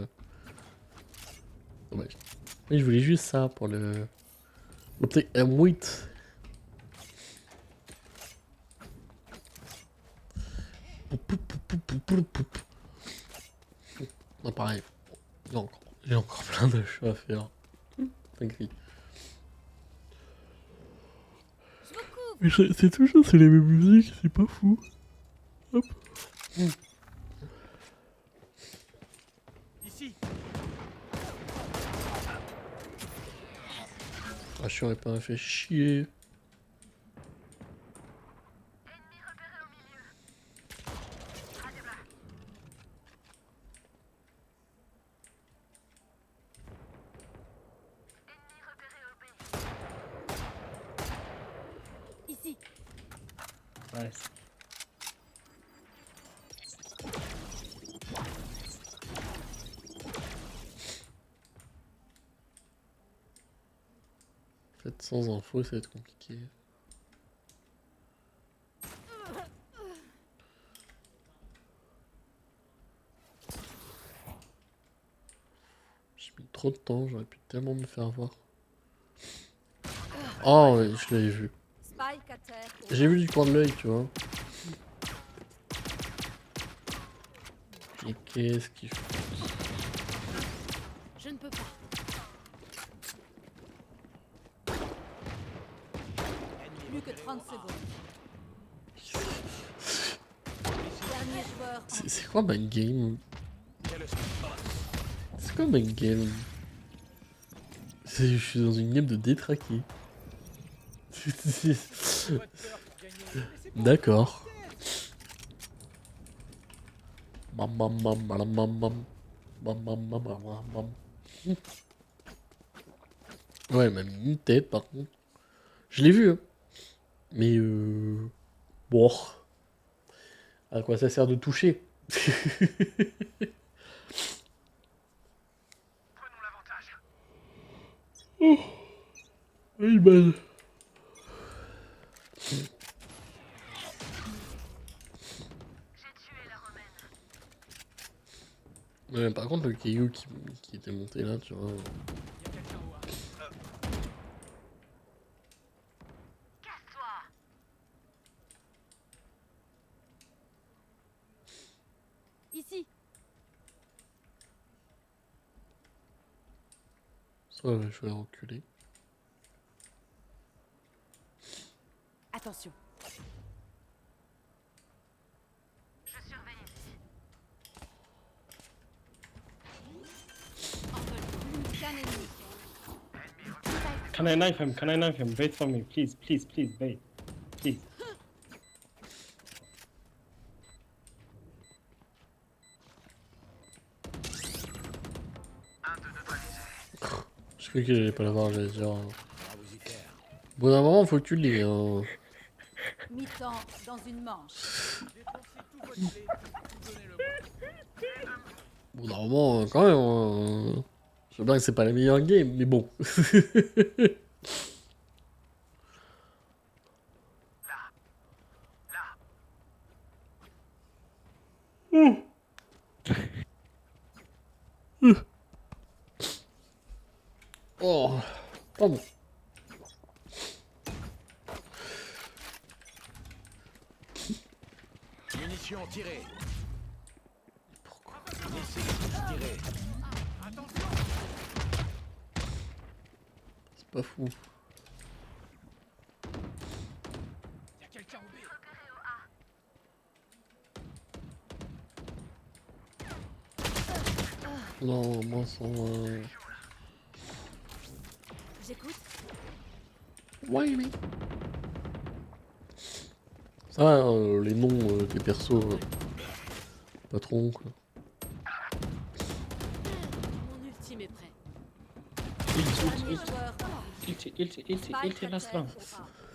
Dommage. Oui, je voulais juste ça pour le. Le petit M8. Non, pareil. J'ai encore plein de choses à faire. T'inquiète. Je vous couvre. Mais c'est toujours c'est les mêmes musiques, c'est pas fou. Hop. Ici. Ah, je n'aurais pas fait chier. Ici. Nice. En fait, sans info, ça va être compliqué. J'ai mis trop de temps, j'aurais pu tellement me faire voir. Oh, ouais, je l'avais vu. Spike à terre. J'ai vu du coin de l'œil, tu vois. Et qu'est-ce qu'il fait? Je ne peux pas. Plus que 30 secondes. Dernier joueur. C'est quoi ma game? C'est quoi ma game? Je suis dans une game de détraqué. D'accord. Mam, mam, mam, mam, mam, mam. Mam, mam, mam, mam, mam, mam. Ouais, elle m'a mis une tête par contre. Je l'ai vu, hein. Mais bon. À quoi ça sert de toucher? Oh, oui, man. Ouais, par contre, le caillou qui était monté là, tu vois. Il y a quelqu'un au A. Ici. Ça, ouais, je vais reculer. Attention. Can I knife him? Can I knife him? Wait for me, please, please, please, wait. Please. Je croyais que j'allais pas l'avoir, j'allais dire. Bon, d'un moment, faut que tu le lis. Hein. Mi-temps dans une manche. Bon, d'un moment, quand même. Je sais bien que c'est pas la meilleure game, mais bon. Oh, pardon. Munitions tirées. Laissez les touches tirer. C'est pas fou. Y'a quelqu'un au B. Non, moi, sans. J'écoute. Ouais, mais. Ça, les noms des persos. Patron, quoi. Mon ultime est prêt. Ulti, Dernier ulti, joueur. ulti, ulti, ulti, ulti, last round.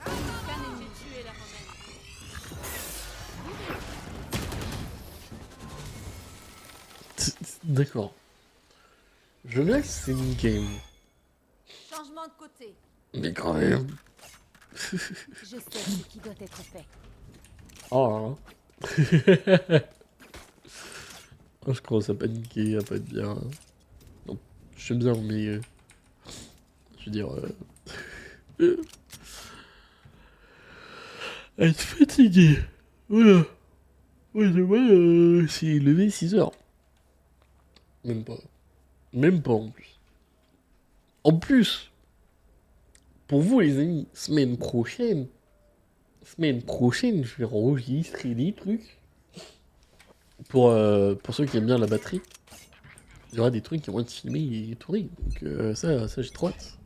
Canon, j'ai tué la romaine. D'accord. Je laisse, c'est une game. Changement de côté. Mais quand même. Je sais ce qui doit être fait. Oh là là. Oh, je commence à paniquer, à pas être bien. Non, je suis bien, mais. Je veux dire. Être fatigué. Voilà. Ouais, moi, c'est levé 6 heures. Même pas. Même pas en plus. En plus, pour vous les amis, semaine prochaine, je vais enregistrer des trucs. Pour ceux qui aiment bien la batterie, il y aura des trucs qui vont être filmés et tournés. Donc ça j'ai trop hâte.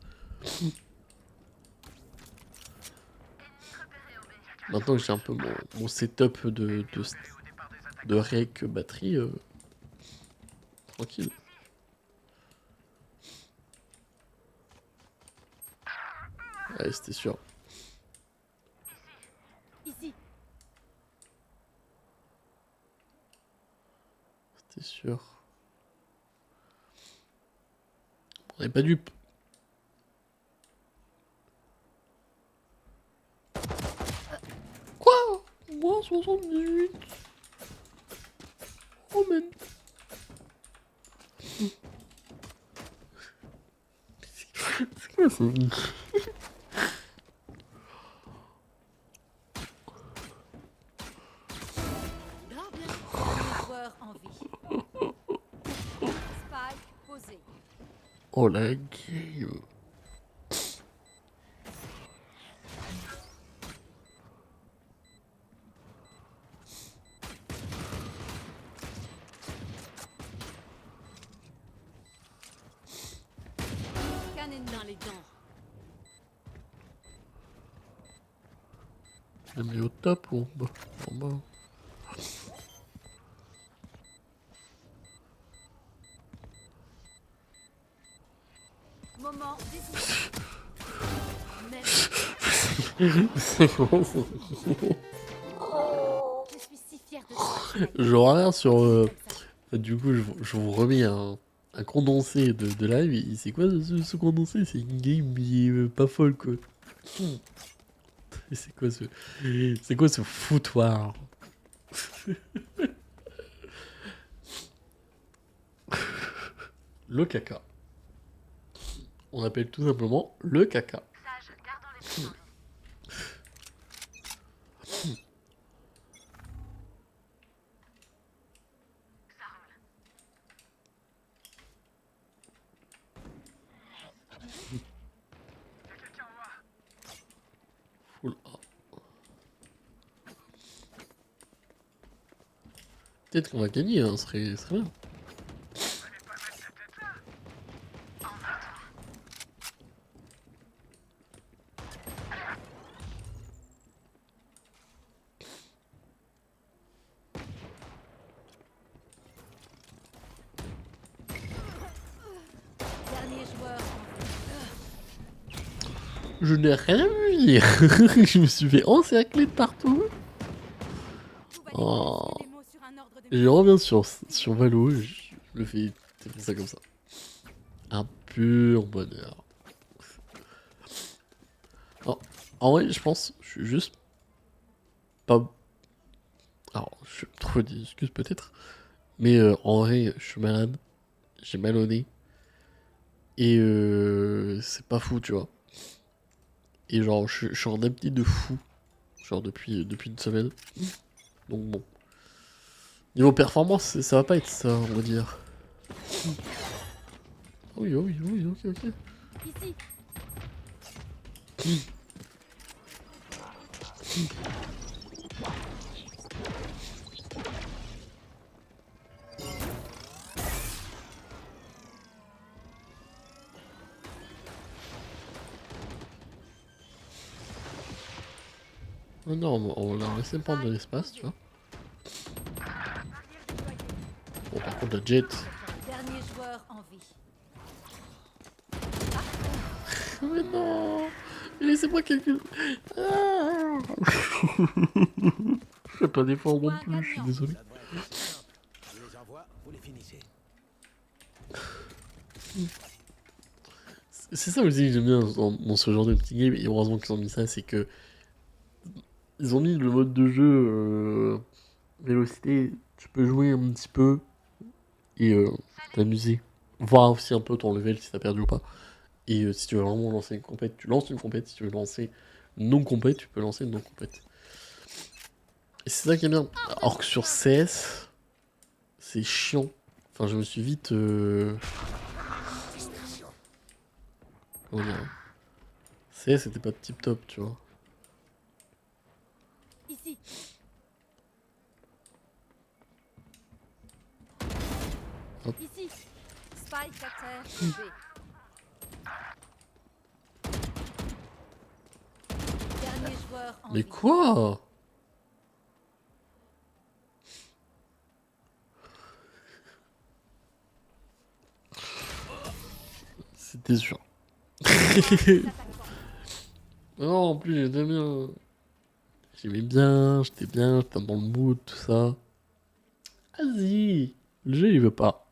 Maintenant que j'ai un peu mon setup de rec batterie, tranquille. Ouais, c'était sûr. Ici. C'était sûr. On n'est pas dupe. Quoi? Moi 78. Oh man. C'est quoi ça? Dernier joueur en vie. Spike posé. Oh la game. Canon dans les dents. Je le mets au top ou en bas? En bas. Moment décisif. Même. C'est bon, c'est- Je suis si fier de toi. Je reviens sur. Du coup, je vous remets un condensé de live. Et c'est quoi ce condensé? C'est une game qui est pas folle quoi. Et c'est quoi ce foutoir? Le caca. On appelle tout simplement le caca. Full A. Peut-être qu'on va gagner, hein, ce serait bien. Je n'ai rien vu venir. Je me suis fait encercler de partout. Tout va Oh. des mots sur un ordre de Je reviens sur Valo, je le fais ça comme ça. Un pur bonheur. Alors, en vrai, je pense, je suis juste pas. Alors, je me trouve des excuses peut-être, mais en vrai, je suis malade, j'ai mal au nez, et c'est pas fou, tu vois. Et genre, je suis en apnée de fou, genre depuis une semaine. Donc bon. Niveau performance, ça va pas être ça, on va dire. Oui, oui, oui, ok, ok. ici. Oh non, on l'a laissé prendre de l'espace, tu vois. Bon, par contre, la jet. Dernier joueur en vie. Mais non! Laissez-moi quelques. Ah. Je fais pas d'effort non plus, je suis désolé. Ça devrait être assez simple. Je les envoie, vous les finissez. C'est ça aussi que j'aime bien dans ce genre de petit game, et heureusement qu'ils ont mis ça, c'est que. Ils ont mis le mode de jeu vélocité, tu peux jouer un petit peu et t'amuser. Voir aussi un peu ton level si t'as perdu ou pas. Et si tu veux vraiment lancer une compète, tu lances une compète. Si tu veux lancer non compète, tu peux lancer une non compète. Et c'est ça qui est bien. Alors que sur CS, c'est chiant. Enfin, je me suis vite. Comment dire? CS, c'était pas tip top, tu vois. Ici. Hop. Ici. Spike à terre. B. Dernier joueur en Mais vie. quoi? C'était sûr. Non, en plus, j'étais bien. J'aimais bien, j'étais dans le mood, tout ça. Vas-y, le jeu il veut pas.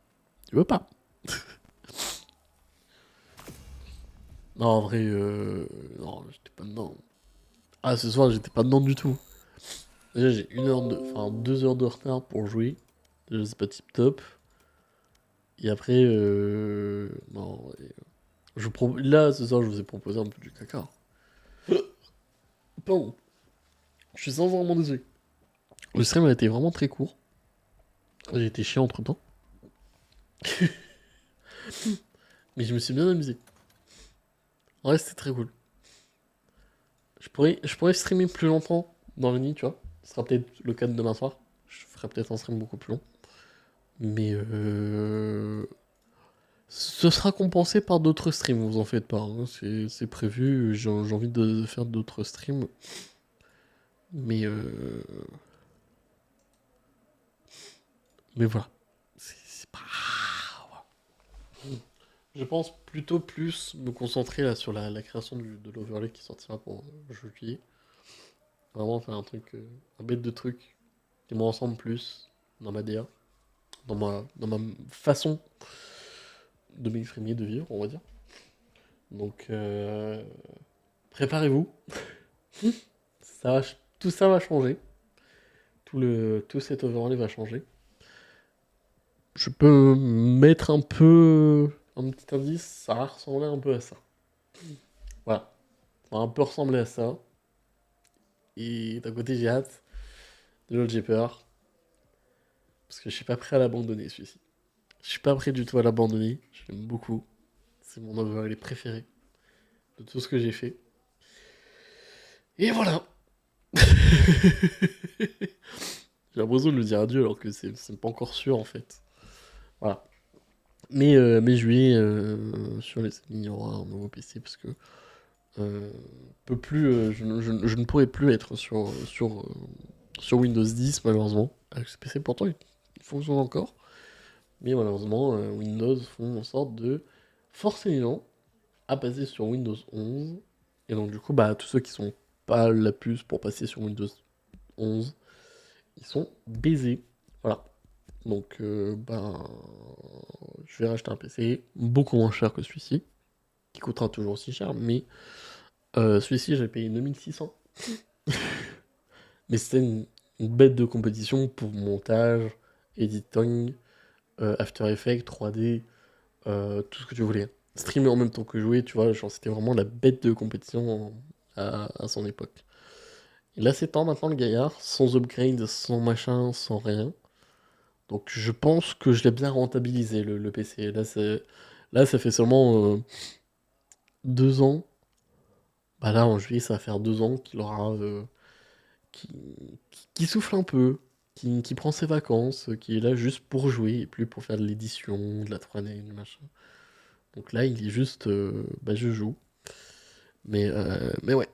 Il veut pas. Non, en vrai, non, j'étais pas dedans. Ah, ce soir, j'étais pas dedans du tout. Déjà, j'ai 2 heures de retard pour jouer. Déjà, c'est pas tip top. Et après, non, là, ce soir, je vous ai proposé un peu du caca. Pardon. Je suis sincèrement désolé. Le stream a été vraiment très court. J'ai été chiant entre temps. Mais je me suis bien amusé. Ouais, c'était très cool. Je pourrais streamer plus longtemps dans la nuit, tu vois. Ce sera peut-être le cas de demain soir. Je ferai peut-être un stream beaucoup plus long. Mais ce sera compensé par d'autres streams, vous en faites pas. Hein. C'est prévu, j'ai envie de faire d'autres streams. Mais voilà. C'est pas. Voilà. Je pense plutôt plus me concentrer là sur la création de l'overlay qui sortira pour juillet. Vraiment faire un truc, un bête de truc qui me ressemble plus dans ma DA, dans ma façon de m'exprimer, de vivre, on va dire. Donc, préparez-vous. Tout ça va changer. Tout cet overlay va changer. Je peux mettre un petit indice, ça va ressembler un peu à ça. Voilà. Ça va un peu ressembler à ça. Et d'un côté, j'ai hâte. De l'autre, j'ai peur. Parce que je suis pas prêt à l'abandonner, celui-ci. Je suis pas prêt du tout à l'abandonner. Je l'aime beaucoup. C'est mon overlay préféré de tout ce que j'ai fait. Et voilà. J'ai l'impression de le dire adieu alors que c'est pas encore sûr en fait. Voilà. Mais juillet, sur les il y aura un nouveau PC parce que je ne pourrai plus être sur Windows 10 malheureusement. Avec ce PC pourtant il fonctionne encore. Mais malheureusement Windows font en sorte de forcer les gens à passer sur Windows 11 Et donc du coup, bah tous ceux qui sont pas la puce pour passer sur Windows 11, ils sont baisés. Voilà. Donc ben je vais racheter un PC beaucoup moins cher que celui-ci, qui coûtera toujours aussi cher, mais celui-ci j'ai payé 2600. Mais c'était une bête de compétition pour montage, editing, After Effects, 3D, tout ce que tu voulais. Streamer en même temps que jouer, tu vois, genre c'était vraiment la bête de compétition à son époque. Il a 7 ans maintenant le gaillard, sans upgrade, sans machin, sans rien. Donc je pense que je l'ai bien rentabilisé le PC. Là ça fait seulement 2 ans. Bah là en juillet ça va faire 2 ans qu'il aura qui, qui souffle un peu, qui prend ses vacances, qui est là juste pour jouer et plus pour faire de l'édition, de la 3D, du machin. Donc là, il est juste, bah je joue. Mais ouais,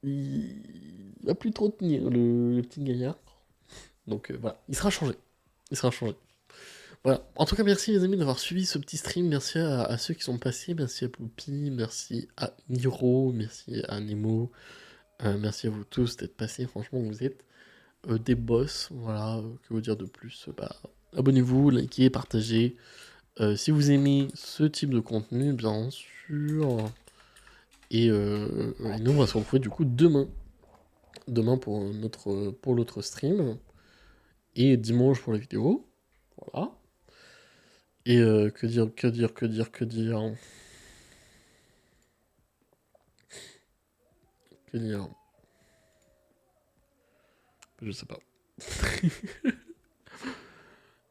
il va plus trop tenir le petit gaillard. Donc voilà, il sera changé. Il sera changé. Voilà. En tout cas, merci les amis d'avoir suivi ce petit stream. Merci à ceux qui sont passés. Merci à Poupy, merci à Niro, merci à Nemo. Merci à vous tous d'être passés. Franchement, vous êtes des boss. Voilà, que vous dire de plus? Bah, abonnez-vous, likez, partagez. Si vous aimez ce type de contenu, bien sûr. Et nous, on va se retrouver du coup demain. Demain pour l'autre stream. Et dimanche pour la vidéo. Voilà. Et que dire. Que dire. Je sais pas.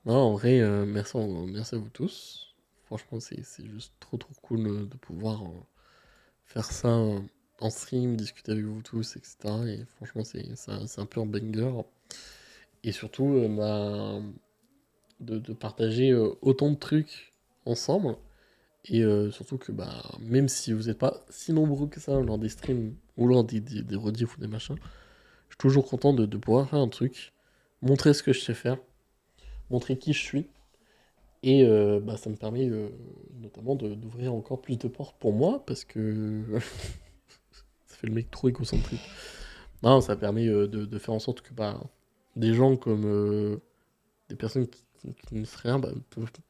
Non, en vrai, merci à vous tous. Franchement, c'est juste trop cool de pouvoir faire ça en stream, discuter avec vous tous, etc. Et franchement, c'est un peu un banger. Et surtout, de partager autant de trucs ensemble. Et surtout que bah, même si vous n'êtes pas si nombreux que ça lors des streams ou lors des rediffs ou des machins, je suis toujours content de pouvoir faire un truc, montrer ce que je sais faire, montrer qui je suis. Et bah, ça me permet notamment d'ouvrir encore plus de portes pour moi, parce que ça fait le mec trop égocentrique. Non, ça permet de faire en sorte que bah, des gens comme des personnes qui ne seraient rien bah,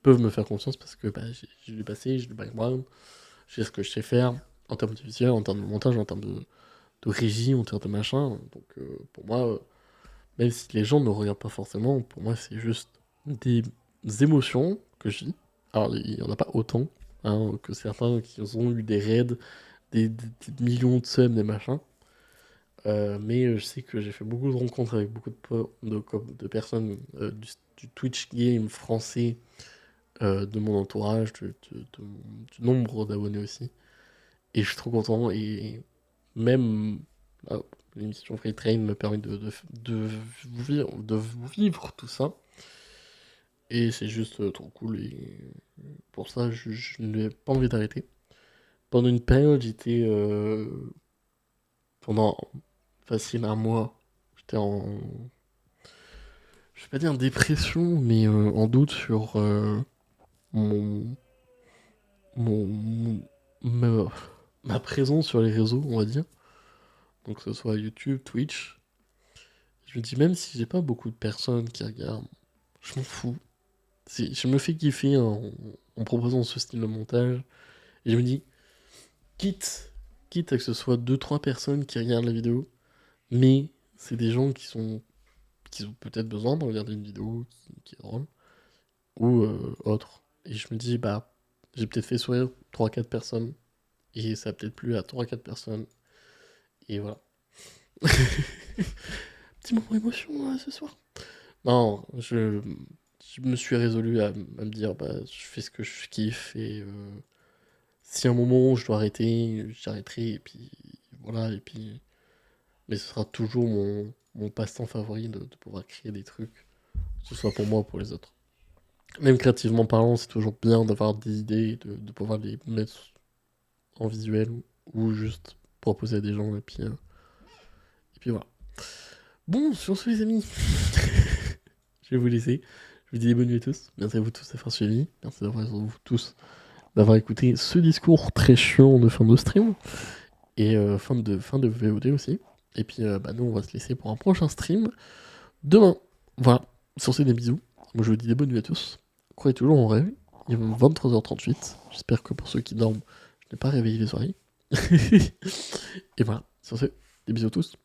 peuvent me faire confiance, parce que bah, j'ai du passé, j'ai du background, je sais ce que je sais faire en termes de visuel, en termes de montage, en termes de régie, en termes de machin. Donc pour moi, même si les gens ne regardent pas forcément, pour moi c'est juste des émotions que je vis. Alors il n'y en a pas autant hein, que certains qui ont eu des raids, des millions de subs, des machins. Mais je sais que j'ai fait beaucoup de rencontres avec beaucoup de personnes du Twitch game français, de mon entourage, du nombre d'abonnés aussi. Et je suis trop content. Et même l'émission Free Train me permet de vivre tout ça. Et c'est juste trop cool. Et pour ça, je n'ai pas envie d'arrêter. Pendant une période, j'étais. Pendant facile un mois, j'étais en. Je vais pas dire dépression, mais en doute sur mon. mon ma présence sur les réseaux, on va dire. Donc que ce soit YouTube, Twitch. Je me dis, même si j'ai pas beaucoup de personnes qui regardent, je m'en fous. Je me fais kiffer en proposant ce style de montage. Et je me dis, quitte à que ce soit 2-3 personnes qui regardent la vidéo, mais c'est des gens qui ont peut-être besoin de regarder une vidéo qui est drôle, ou autre. Et je me dis, bah, j'ai peut-être fait sourire 3-4 personnes, et ça a peut-être plu à 3-4 personnes. Et voilà. Petit moment émotion ce soir. Non, je me suis résolu à me dire, bah, je fais ce que je kiffe, et si à un moment je dois arrêter, j'arrêterai, et puis voilà, et puis... Mais ce sera toujours mon passe-temps favori de pouvoir créer des trucs, que ce soit pour moi ou pour les autres. Même créativement parlant, c'est toujours bien d'avoir des idées, de pouvoir les mettre en visuel, ou juste proposer à des gens, et puis voilà. Bon, sur ce les amis, je vais vous laisser. Je vous dis bonne nuit à tous. Merci à vous tous d'avoir suivi. Merci à vous tous d'avoir écouté ce discours très chiant de fin de stream. Et fin de VOD aussi. Et puis bah, nous on va se laisser pour un prochain stream demain. Voilà, sur ces des bisous. Moi je vous dis des bonnes nuits à tous. Croyez toujours en rêve. Il est 23h38. J'espère que pour ceux qui dorment, je n'ai pas réveillé les oreilles. Et voilà, sur ce, des bisous à tous.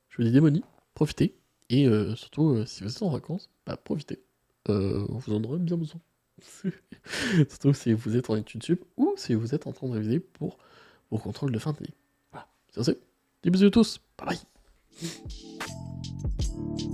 Je vous dis des bonnes nuits, profitez. Et surtout, si vous êtes en vacances, bah profitez. Vous en aurez bien besoin. Surtout si vous êtes en études sup ou si vous êtes en train de réviser pour vos contrôles de fin d'année. Voilà, sur ce, des bisous à tous. Bye bye.